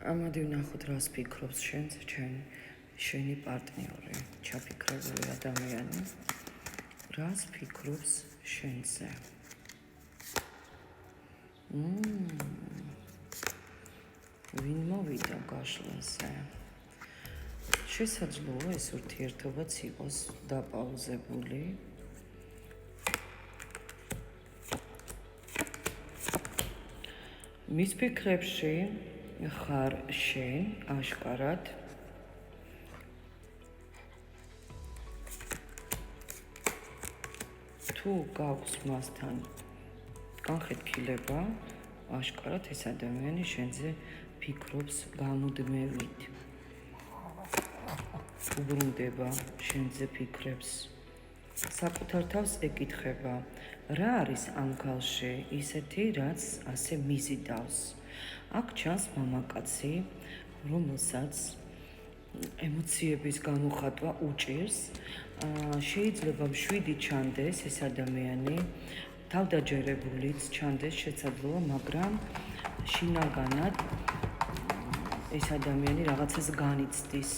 ამადი ვნახოთ რას ფიქრობს შენი პარტნიორი, ჩაფიქრებული ადამიანი, რას ფიქრობს შენზე. ვინ მოვიდა გაშლაზე? შესაძლოა ეს ურთიერთობაც იყოს დაპაუზებული. მის ფიქრებში ხარ შენ აშკარად. თუ გაქვს მასთან განხეთქილება, აშკარად ეს ადამიანი შენზე ფიქრობს გამუდმებით. უბრუნდება შენზე ფიქრებს. საკუთარ თავს ეკითხება, რა არის ამ ქალში ისეთი, რაც ასე მიზიდავს. აქ ჩანს მამაკაცი, რომელსაც ემოციების გამოხატვა უჭირს. შეიძლება მშვიდი ჩანდეს ეს ადამიანი, თავდაჯერებულიც ჩანდეს შესაძლოა, მაგრამ შინაგანად ეს ადამიანი რაღაცას განიცდის.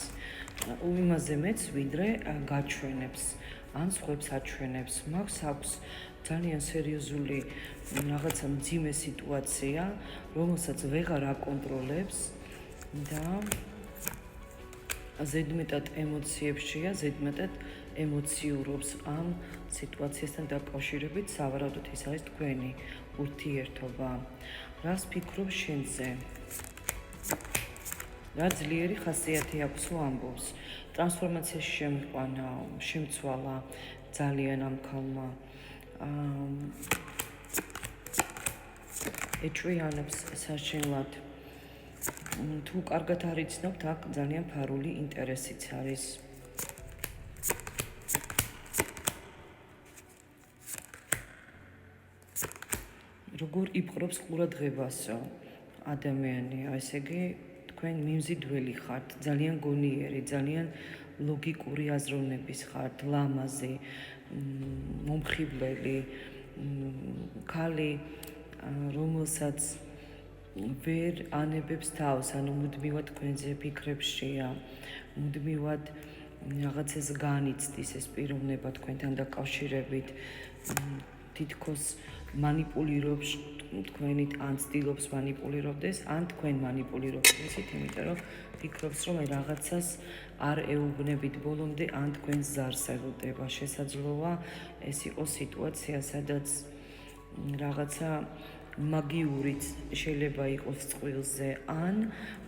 იმაზე მეც ვიდრე გაჩვენებს, ან სხვებს აჩვენებს. მას აქვს ძალიან სერიოზული რაღაცა მძიმე სიტუაცია, რომელსაც ვეღარ აკონტროლებს და ზედმეტად ემოციებშია, ზედმეტად ემოციურობს ამ სიტუაციასთან დაკავშირებით. სავარაუდოდ ეს არის თქვენი ურთიერთობა. რას ფიქრობს შენზე? რა ძლიერი ხასიათი აქვს თუ ამბობს. ტრანსფორმაციაში შემიყვანა, შემცვალა ძალიან ამ ქალმა. ეჭვიანობს საშინლად. თუ კარგად არ იცნობთ, აქ ძალიან ფარული ინტერესიც არის. როგორ იპყრობს ყურადღებასო ადამიანი, ესე იგი თქვენ მიმზიდველი ხართ, ძალიან გონიერი, ძალიან ლოგიკური აზროვნების ხართ, ლამაზი, მომხიბლელი, ქალი, რომელსაც ვერ ანებებს თავს, ანუ მუდმივად თქვენზე ფიქრებშია, მუდმივად რაღაცას განიცდის ეს პიროვნება თქვენთან დაკავშირებით, თითქოს მანიპულირებს თქვენით, ან ცდილობს მანიპულირებდეს, ან თქვენ მანიპულირებთ ისით, იმიტომ რომ ფიქრობს, რომ რაღაცას არ ეუბნებით ბოლომდე, ან თქვენ ზარს ელოდება. შესაძლოა ეს იყოს სიტუაცია, სადაც რაღაცა მაგიურიც შეიძლება იყოს წყვილზე, ან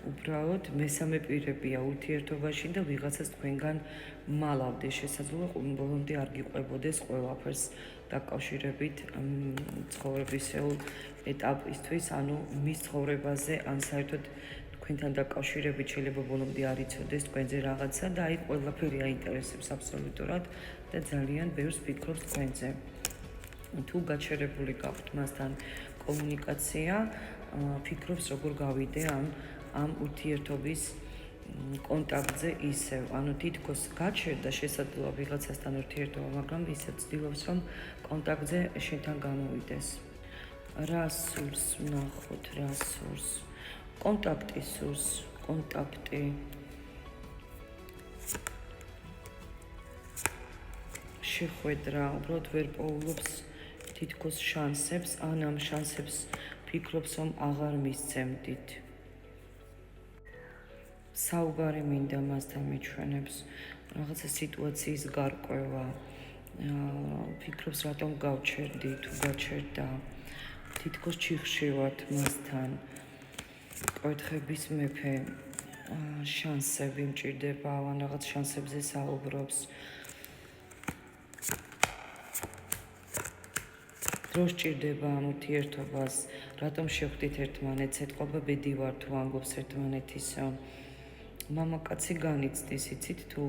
უბრალოდ მესამე პირებია ურთიერთობაში და ვიღაცას თქვენგან მალავდეს. შესაძლოა ბოლომდე არ გიყვებოდეს ყველაფერს დაკავშირებით ცხოვრებისეულ ეტაპისთვის, ანუ მის ცხოვრებაზე, ან საერთოდ თქვენთან დაკავშირებით შეიძლება ბოლომდე არ იცოდეს თქვენზე რაღაცა და აი ყველაფერი აინტერესებს აბსოლუტურად და ძალიან ბევრს ფიქრობს თქვენზე. თუ გაჩერებული გაქვთ მასთან კომუნიკაცია, ფიქრობს როგორ გავიდე ამ ურთიერთობის კონტაქტზე ისევ, ანუ თითქოს გაჩერდა შესაძლოა ვიღაცასთან ურთიერთობა, მაგრამ ისევ ცდილობს, რომ კონტაქტზე შენთან გამოვიდეს. რა სურს ვნახოთ, რა სურს? კონტაქტი სურს, კონტაქტი. შეხვედრა, უბრალოდ ვერ პოულობს თითქოს შანსებს, ან ამ შანსებს ფიქრობს, რომ აღარ მისცემდით. საუბარი მინდა მასთან მიჩვენებს, რაღაცა სიტუაციის გარკვევა. ფიქრობს, რატომ გავჩერდი, თუ გაჩერდა. თითქოს ჩიხშივად მასთან. კვერთხების მეფე, შანსები მჭირდება, ან რაღაც შანსებზე საუბრობს. დრო სჭირდება ამ ურთიერთობას, რატომ შევხვდით ერთმანეთს, ეთყობა ბედი ვარ თუ ამბობს ერთმანეთისო. მამაკაცი განიცდის, იცით, თუ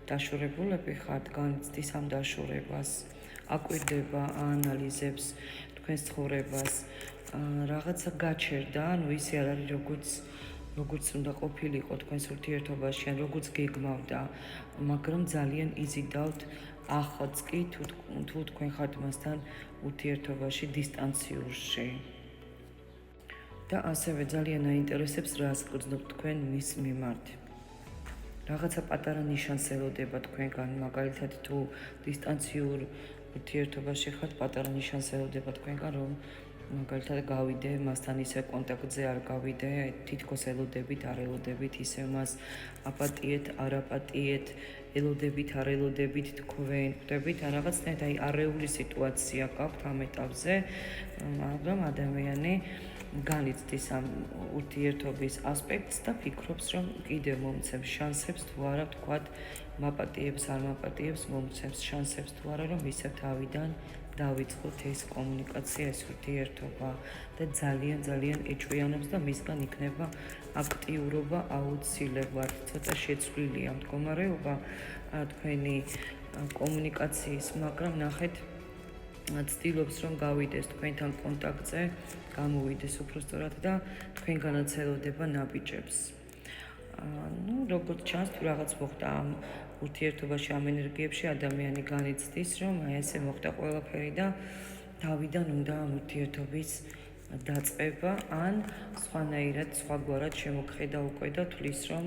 დაშორებულები ხართ, განიცდის ამ დაშორებას, აკვირდება, აანალიზებს თქვენს ცხოვრებას, რაღაცა გაჩერდა, ანუ ისე არ არის, როგორც უნდა ყოფილიყო თქვენს ურთიერთობაში, ან როგორც გეგმავდა, მაგრამ ძალიან იზიდავთ ახლაც კი, თუ თქვენ ხართ მასთან ურთიერთობაში, დისტანციურში. და ასევე ძალიან აინტერესებს რას გრძნობთ თქვენ მის მიმართ. რაღაცა პატარა ნიშანს ელოდება თქვენგან, მაგალითად თუ დისტანციურ ურთიერთობაში ხართ, პატარა ნიშანს ელოდება თქვენგან, რომ მაგალითად გავიდე მასთან ისე კონტაქტზე არ გავიდე, თითქოს ელოდებით, არ ელოდებით, ისე მას აპატიეთ, არ აპატიეთ, ელოდებით, არ ელოდებით თქვენ, ხვდებით, რაღაცნაირად აი არეული სიტუაცია გაქვთ ამ ეტაპზე, მაგრამ ადამიანი განიცდის ამ ურთიერთობის ასპექტს და ფიქრობს, რომ კიდევ მომცემს შანსებს თუ არა, ვთქვათ, მაპატიებს, არ მაპატიებს, მომცემს შანსებს თუ არა, რომ ისევ თავიდან დავიწყოთ ეს კომუნიკაცია, ეს ურთიერთობა და ძალიან ეჭვიანობს და მისგან იქნება აქტიურობა აუცილებლად. ცოტა შეცვლილია მდგომარეობა თქვენი კომუნიკაციის, მაგრამ ნახეთ ცდილობს რომ გავიდეს თქვენთან კონტაქტზე, გამოვიდეს უბრალოდ და თქვენგანაც ელოდება ნაბიჯებს. როგორც ჩანს, თუ რაღაც მოხდა ამ ურთიერთობაში, ამ ენერგიებში, ადამიანი განიცდის, რომ აი ესე მოხდა ყველაფერი და თავიდან უნდა ამ ურთიერთობის დაწყება, ან სხვანაირად, სხვაგვარად შემოგხედა უკვე და თulis, რომ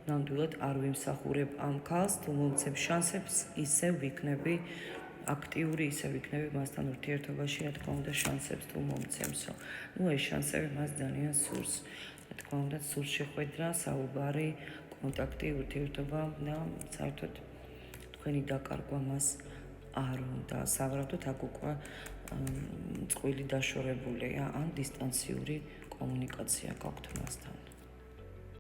ნამდვილად არ ვიმსახურებ ამ ქალს, თუ მომცემ შანსებს, ისევ ვიქნები აქტიური, ისე ვიქნები მასთან ურთიერთობაში, რა თქმა უნდა, შანსებს თუ მომცემსო. ეს შანსები მას ძალიან სურს. რა თქმა უნდა, სურს შეხვედრა, საუბარი, კონტაქტი, ურთიერთობა და საერთოდ თქვენი დაკარგვა მას არ უნდა. სავარაუდოდ აქ უკვე წყვილი დაშორებულია, ან დისტანციური კომუნიკაცია გაქვთ მასთან.